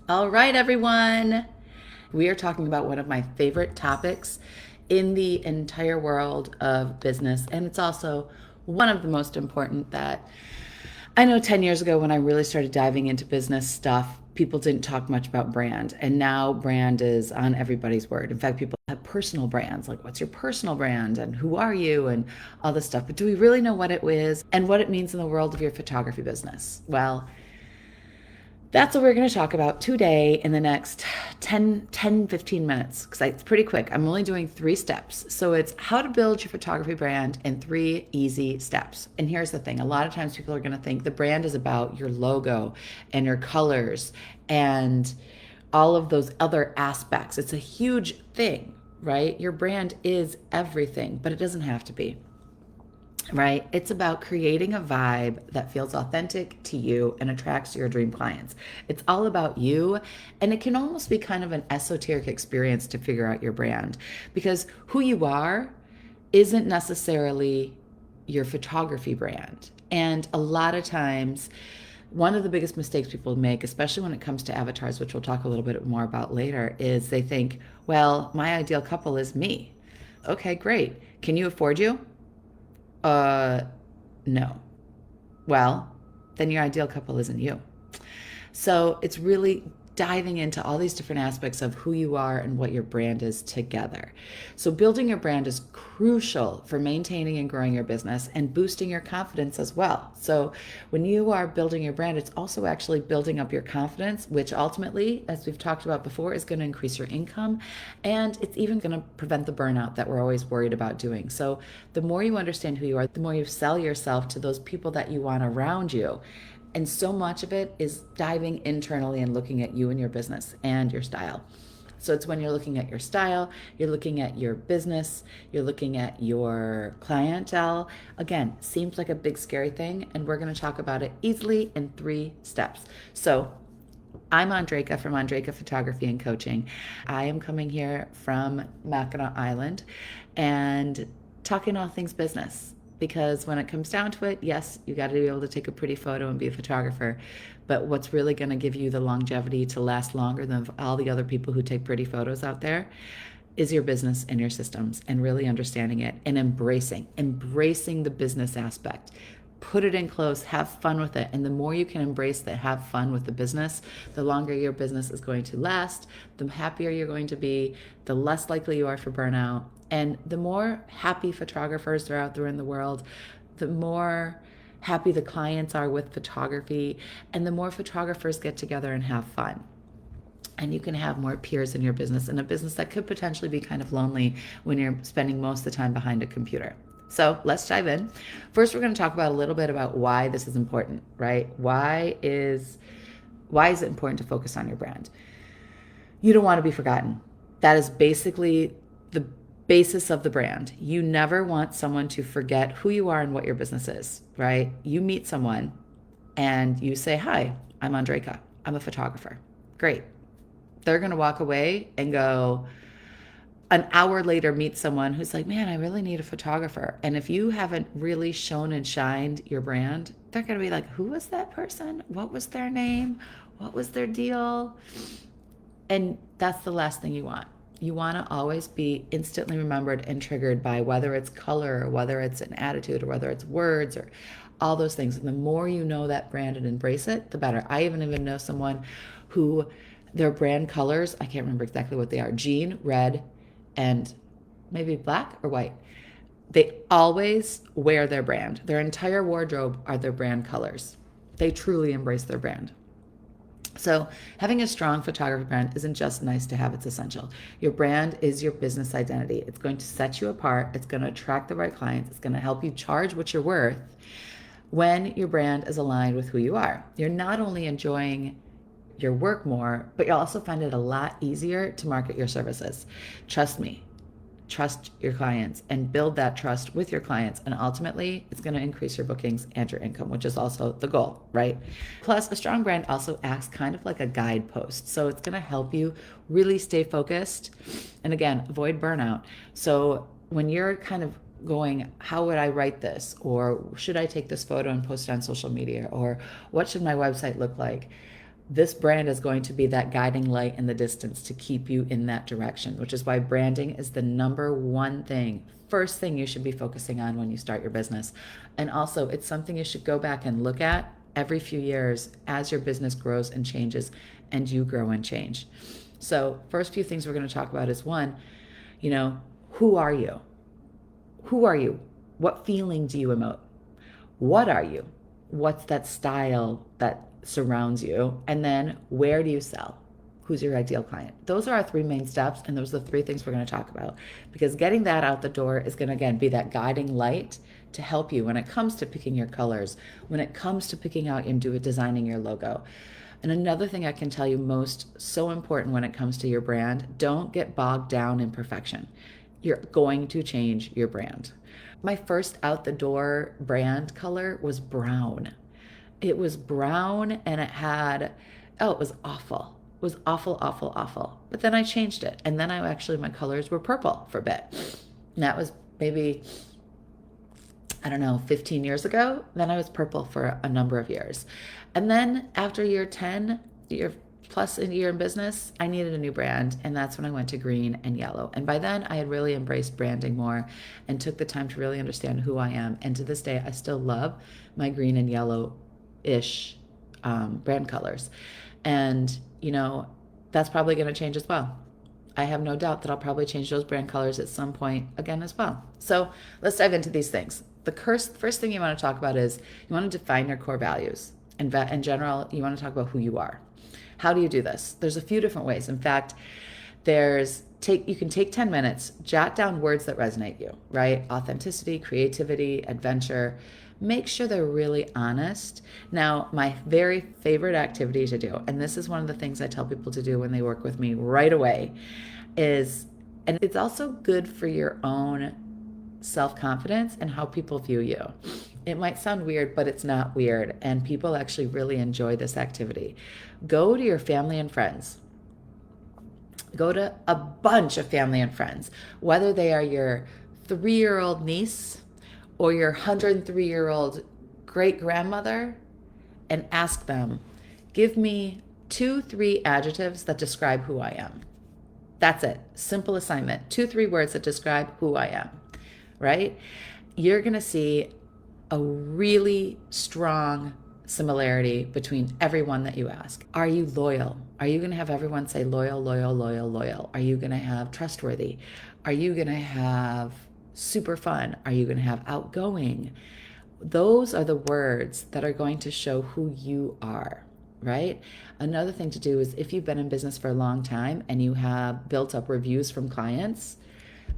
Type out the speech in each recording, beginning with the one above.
All right, everyone. We are talking about one of my favorite topics in the entire world of business. And it's also one of the most important that I know 10 years ago when I really started diving into business stuff, people didn't talk much about brand. And now brand is on everybody's word. In fact, people have personal brands, like what's your personal brand and who are you and all this stuff. But do we really know what it is and what it means in the world of your photography business? Well, that's what we're going to talk about today in the next 15 minutes because it's pretty quick. I'm only doing 3 steps. So it's how to build your photography brand in 3 easy steps. And here's the thing, a lot of times people are going to think the brand is about your logo and your colors and all of those other aspects. It's a huge thing, right? Your brand is everything, but it doesn't have to be, right? It's about creating a vibe that feels authentic to you and attracts your dream clients. It's all about you, and it can almost be kind of an esoteric experience to figure out your brand because who you are isn't necessarily your photography brand. And a lot of times, one of the biggest mistakes people make, especially when it comes to avatars, which we'll talk a little bit more about later, is they think, well, my ideal couple is me. Okay, great. Can you afford you? Uh, no. Well, then your ideal couple isn't you. So it's really diving into all these different aspects of who you are and what your brand is together. So building your brand is crucial for maintaining and growing your business and boosting your confidence as well. So when you are building your brand, it's also actually building up your confidence, which ultimately, as we've talked about before, is going to increase your income, and it's even going to prevent the burnout that we're always worried about doing. So the more you understand who you are, the more you sell yourself to those people that you want around you. And so much of it is diving internally and looking at you and your business and your style. So it's when you're looking at your style, you're looking at your business, you're looking at your clientele. Again, seems like a big scary thing, and we're going to talk about it easily in 3 steps. So I'm Andreka from Andreka Photography and Coaching. I am coming here from Mackinac Island and talking all things business. Because when it comes down to it, yes, you got to be able to take a pretty photo and be a photographer. But what's really going to give you the longevity to last longer than all the other people who take pretty photos out there is your business and your systems and really understanding it and embracing the business aspect. Put it in close, have fun with it. And the more you can embrace that, have fun with the business, the longer your business is going to last, the happier you're going to be, the less likely you are for burnout. And the more happy photographers are out there in the world, the more happy the clients are with photography, and the more photographers get together and have fun. And you can have more peers in your business, in a business that could potentially be kind of lonely when you're spending most of the time behind a computer. So let's dive in. First, we're going to talk about a little bit about why this is important, right? Why is it important to focus on your brand? You don't want to be forgotten. That is basically the basis of the brand. You never want someone to forget who you are and what your business is, right? You meet someone and you say, "Hi, I'm Andreka. I'm a photographer." Great. They're going to walk away and go, an hour later meet someone who's like, "Man, I really need a photographer." And if you haven't really shown and shined your brand, they're going to be like, "Who was that person? What was their name? What was their deal?" And that's the last thing you want. You want to always be instantly remembered and triggered by whether it's color or whether it's an attitude or whether it's words or all those things. And the more you know that brand and embrace it, the better. I even know someone who their brand colors, I can't remember exactly what they are, jean, red, and maybe black or white. They always wear their brand. Their entire wardrobe are their brand colors. They truly embrace their brand. So having a strong photography brand isn't just nice to have, it's essential. Your brand is your business identity. It's going to set you apart. It's going to attract the right clients. It's going to help you charge what you're worth when your brand is aligned with who you are. You're not only enjoying your work more, but you'll also find it a lot easier to market your services. Trust me, trust your clients and build that trust with your clients. And ultimately, it's going to increase your bookings and your income, which is also the goal, right? Plus, a strong brand also acts kind of like a guidepost. So it's going to help you really stay focused and again, avoid burnout. So when you're kind of going, how would I write this? Or should I take this photo and post it on social media? Or what should my website look like? this brand is going to be that guiding light in the distance to keep you in that direction, which is why branding is the number one thing, first thing you should be focusing on when you start your business. And also, it's something you should go back and look at every few years as your business grows and changes and you grow and change. So, first few things we're going to talk about is one, who are you? Who are you? What feeling do you emote? What are you? What's that style that surrounds you? And then where do you sell? Who's your ideal client? Those are our three main steps, and those are the three things we're going to talk about, because getting that out the door is going to, again, be that guiding light to help you when it comes to picking your colors, when it comes to picking out and designing your logo. And another thing I can tell you so important when it comes to your brand, don't get bogged down in perfection. You're going to change your brand. My first out the door brand color was brown. It was brown and it was awful. It was awful, awful, awful. But then I changed it. And then my colors were purple for a bit. And that was maybe, 15 years ago. Then I was purple for a number of years. And then after year 10, year plus a year in business, I needed a new brand. And that's when I went to green and yellow. And by then I had really embraced branding more and took the time to really understand who I am. And to this day, I still love my green and yellow-ish brand colors. And, that's probably going to change as well. I have no doubt that I'll probably change those brand colors at some point again as well. So let's dive into these things. The first thing you want to talk about is you want to define your core values. And in general, you want to talk about who you are. How do you do this? There's a few different ways. In fact, you can take 10 minutes, jot down words that resonate you, right? Authenticity, creativity, adventure. Make sure they're really honest. Now, my very favorite activity to do, and this is one of the things I tell people to do when they work with me right away, and it's also good for your own self-confidence and how people view you. It might sound weird, but it's not weird, and people actually really enjoy this activity. Go to your family and friends. Go to a bunch of family and friends, whether they are your 3-year-old niece or your 103-year-old great-grandmother, and ask them, give me 2-3 adjectives that describe who I am. That's it. Simple assignment. 2-3 words that describe who I am, right? You're going to see a really strong similarity between everyone that you ask. Are you loyal? Are you going to have everyone say loyal, loyal, loyal, loyal? Are you going to have trustworthy? Are you going to have super fun? Are you going to have outgoing? Those are the words that are going to show who you are, right? Another thing to do is if you've been in business for a long time and you have built up reviews from clients,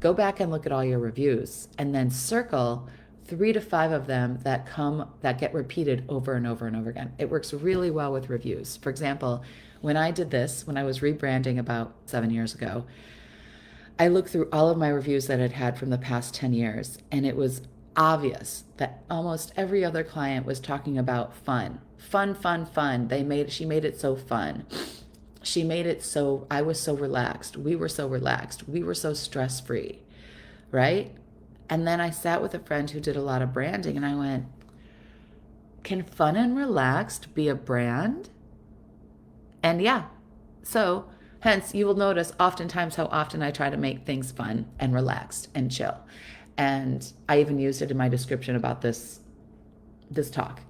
go back and look at all your reviews and then circle 3 to 5 of them that get repeated over and over and over again. It works really well with reviews. For example, when I did this, when I was rebranding about 7 years ago, I looked through all of my reviews that I'd had from the past 10 years, and it was obvious that almost every other client was talking about fun. Fun, fun, fun. She made it so fun. She made it so, I was so relaxed. We were so relaxed. We were so stress-free, right? And then I sat with a friend who did a lot of branding, and I went, can fun and relaxed be a brand? And yeah, so hence you will notice oftentimes how often I try to make things fun and relaxed and chill. And I even used it in my description about this talk.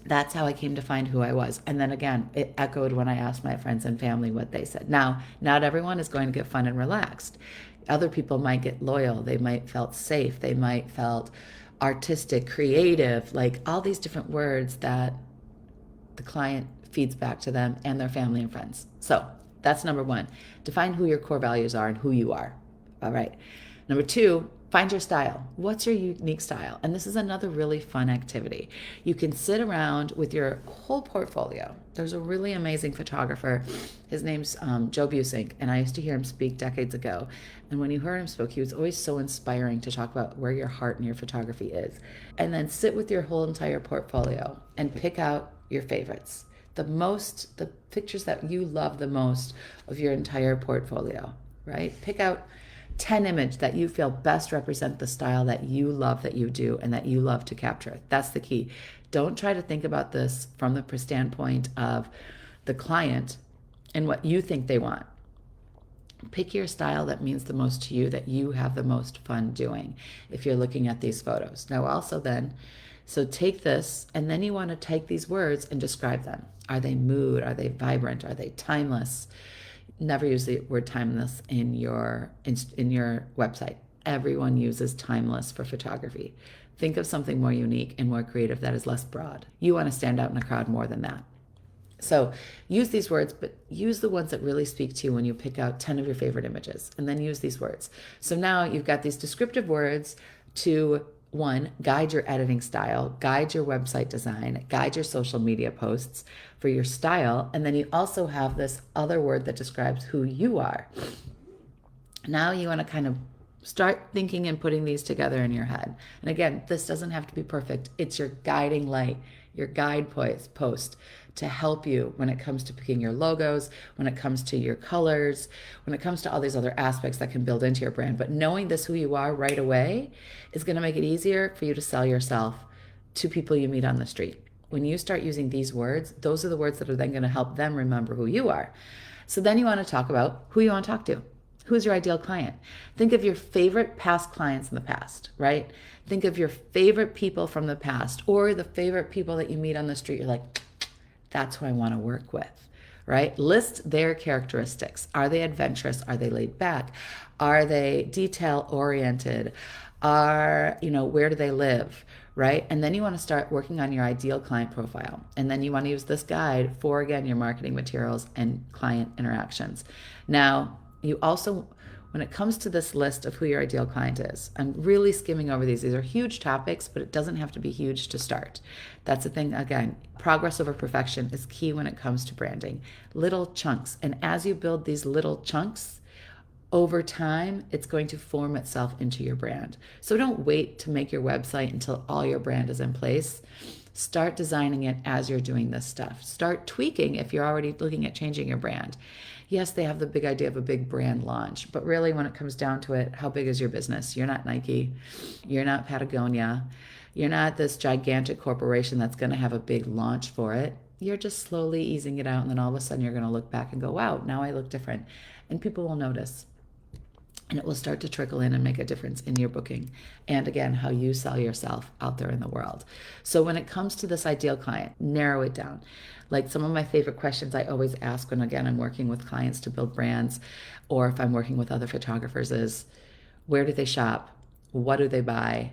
That's how I came to find who I was. And then again, it echoed when I asked my friends and family what they said. Now, not everyone is going to get fun and relaxed. Other people might get loyal. They might felt safe. They might felt artistic, creative, like all these different words that the client feeds back to them and their family and friends. So that's number 1. Define who your core values are and who you are. All right. Number 2, find your style. What's your unique style? And this is another really fun activity. You can sit around with your whole portfolio. There's a really amazing photographer. His name's Joe Busink, and I used to hear him speak decades ago. And when you heard him speak, he was always so inspiring to talk about where your heart and your photography is. And then sit with your whole entire portfolio and pick out your favorites. The pictures that you love the most of your entire portfolio, right? Pick out 10 image that you feel best represent the style that you love that you do and that you love to capture. That's the key. Don't try to think about this from the standpoint of the client and what you think they want. Pick your style that means the most to you, that you have the most fun doing if you're looking at these photos. Now also then, so take this and then you want to take these words and describe them. Are they mood? Are they vibrant? Are they timeless? Never use the word timeless in your website. Everyone uses timeless for photography. Think of something more unique and more creative that is less broad. You want to stand out in a crowd more than that. So use these words, but use the ones that really speak to you when you pick out 10 of your favorite images, and then use these words. So now you've got these descriptive words to, one, guide your editing style, guide your website design, guide your social media posts for your style, and then you also have this other word that describes who you are. Now you want to kind of start thinking and putting these together in your head. And again, this doesn't have to be perfect. It's your guiding light, your guide post to help you when it comes to picking your logos, when it comes to your colors, when it comes to all these other aspects that can build into your brand. But knowing this who you are right away is going to make it easier for you to sell yourself to people you meet on the street. When you start using these words, those are the words that are then going to help them remember who you are. So then you want to talk about who you want to talk to. Who's your ideal client? Think of your favorite past clients in the past, right? Think of your favorite people from the past or the favorite people that you meet on the street. You're like, that's who I want to work with, right? List their characteristics. Are they adventurous? Are they laid back? Are they detail oriented? Where do they live, right? And then you want to start working on your ideal client profile. And then you want to use this guide for, again, your marketing materials and client interactions. Now, you also, when it comes to this list of who your ideal client is, I'm really skimming over these. These are huge topics, but it doesn't have to be huge to start. That's the thing. Again, progress over perfection is key when it comes to branding. Little chunks. And as you build these little chunks, over time, it's going to form itself into your brand. So don't wait to make your website until all your brand is in place. Start designing it as you're doing this stuff. Start tweaking if you're already looking at changing your brand. Yes, they have the big idea of a big brand launch, but really when it comes down to it, how big is your business? You're not Nike. You're not Patagonia. You're not this gigantic corporation that's going to have a big launch for it. You're just slowly easing it out, and then all of a sudden you're going to look back and go, wow, now I look different. And people will notice. And it will start to trickle in and make a difference in your booking. And again, how you sell yourself out there in the world. So when it comes to this ideal client, narrow it down. Like some of my favorite questions I always ask when, again, I'm working with clients to build brands, or if I'm working with other photographers is, where do they shop? What do they buy?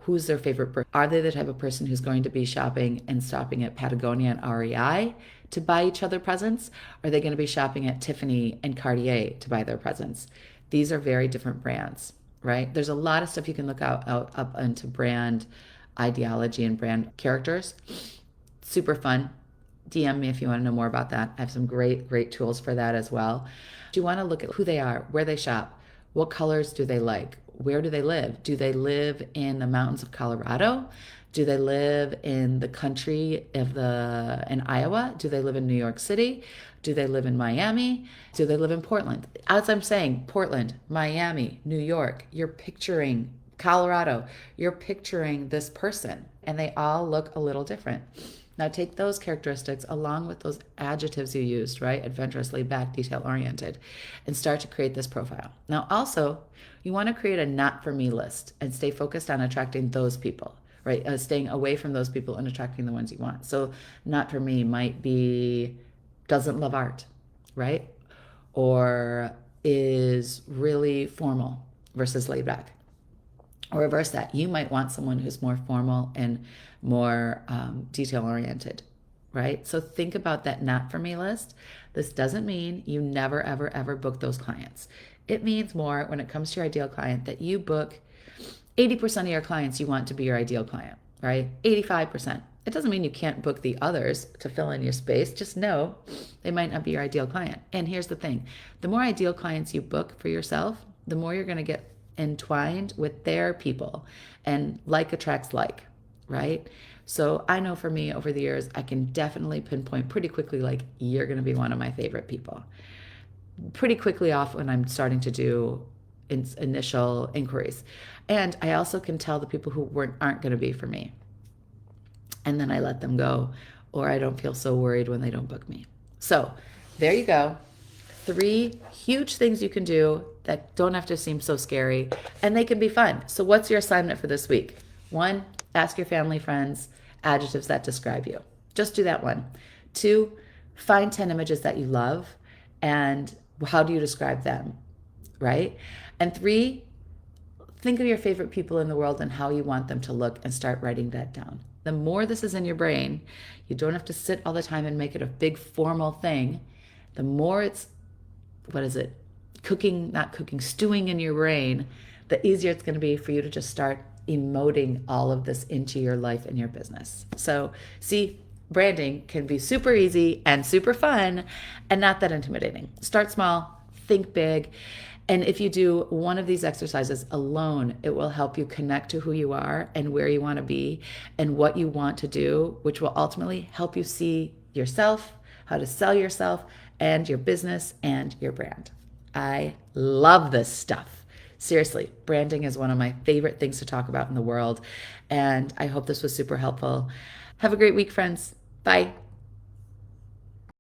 Who's their favorite person? Are they the type of person who's going to be shopping and stopping at Patagonia and REI to buy each other presents? Or are they going to be shopping at Tiffany and Cartier to buy their presents? These are very different brands, right? There's a lot of stuff you can look up into brand ideology and brand characters. Super fun. DM me if you want to know more about that. I have some great tools for that as well. Do you want to look at who they are, where they shop, what colors do they like, where do they live? Do they live in the mountains of Colorado? Do they live in the country in Iowa? Do they live in New York City? Do they live in Miami? Do they live in Portland? As I'm saying, Portland, Miami, New York, you're picturing Colorado, you're picturing this person, and they all look a little different. Now take those characteristics along with those adjectives you used, right? Adventurous, laid back, detail oriented, and start to create this profile. Now also, you want to create a not for me list and stay focused on attracting those people, right? Staying away from those people and attracting the ones you want. So not for me might be doesn't love art, right? Or is really formal versus laid back. Or reverse that. You might want someone who's more formal and more detail oriented, right? So think about that not for me list. This doesn't mean you never, ever, ever book those clients. It means more when it comes to your ideal client that you book 80% of your clients you want to be your ideal client, right? 85%. It doesn't mean you can't book the others to fill in your space. Just know they might not be your ideal client. And here's the thing. The more ideal clients you book for yourself, the more you're going to get entwined with their people, and like attracts like, right? So I know for me over the years, I can definitely pinpoint pretty quickly, like you're going to be one of my favorite people. Pretty quickly off when I'm starting to do initial inquiries. And I also can tell the people who aren't going to be for me. And then I let them go, or I don't feel so worried when they don't book me. So there you go. 3 huge things you can do that don't have to seem so scary, and they can be fun. So what's your assignment for this week? 1, ask your family, friends, adjectives that describe you. Just do that one. 2, find 10 images that you love, and how do you describe them, right? And 3, think of your favorite people in the world and how you want them to look, and start writing that down. The more this is in your brain, you don't have to sit all the time and make it a big formal thing. The more it's, stewing in your brain, the easier it's going to be for you to just start emoting all of this into your life and your business. So see, branding can be super easy and super fun and not that intimidating. Start small, think big. And if you do one of these exercises alone, it will help you connect to who you are and where you want to be and what you want to do, which will ultimately help you see yourself, how to sell yourself and your business and your brand. I love this stuff. Seriously, branding is one of my favorite things to talk about in the world. And I hope this was super helpful. Have a great week, friends. Bye.